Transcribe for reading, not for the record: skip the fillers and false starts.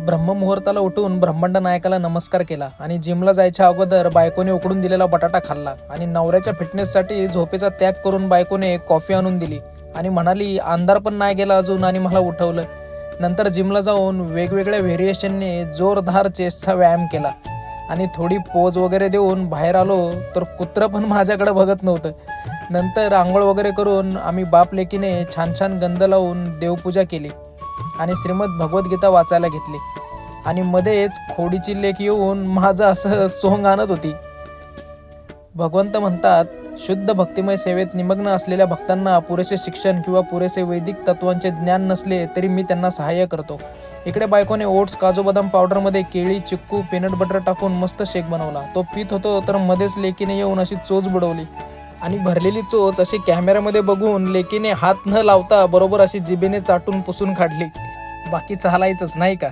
ब्रह्ममुहूर्ताला उठून ब्रह्मांड नायकाला नमस्कार केला आणि जिमला जायच्या अगोदर बायकोने उकडून दिलेला बटाटा खाल्ला आणि नवऱ्याच्या फिटनेससाठी झोपेचा त्याग करून बायकोने कॉफी आणून दिली आणि म्हणाली अंधार पण नाही गेला अजून आणि मला उठवलं. नंतर जिमला जाऊन वेगवेगळ्या व्हेरिएशनने जोरदार चेस्टचा व्यायाम केला आणि थोडी पोज वगैरे देऊन बाहेर आलो तर कुत्रं पण माझ्याकडे बघत नव्हतं. नंतर आंघोळ वगैरे करून आम्ही बाप लेकीने छान छान गंध लावून देवपूजा केली आणि श्रीमद भगवद्गीता वाचायला घेतली आणि मध्येच खोडीची लेक येऊन माझं असं सोंग आणत होती. भगवंत म्हणतात, शुद्ध भक्तिमय सेवेत निमग्न असलेल्या भक्तांना पुरेसे शिक्षण किंवा पुरेसे वैदिक तत्वांचे ज्ञान नसले तरी मी त्यांना सहाय्य करतो. इकडे बायकोने ओट्स काजू बदाम पावडरमध्ये केळी चिक्कू पीनट बटर टाकून मस्त शेक बनवला. तो पीत होतो तर मध्येच लेकीने येऊन अशी चोच बुडवली आणि भरलेली चोच अशी कॅमेऱ्यामध्ये बघून लेकीने हात न लावता बरोबर अशी जिभेने चाटून पुसून काढली. बाकी चालायचंच नाही का.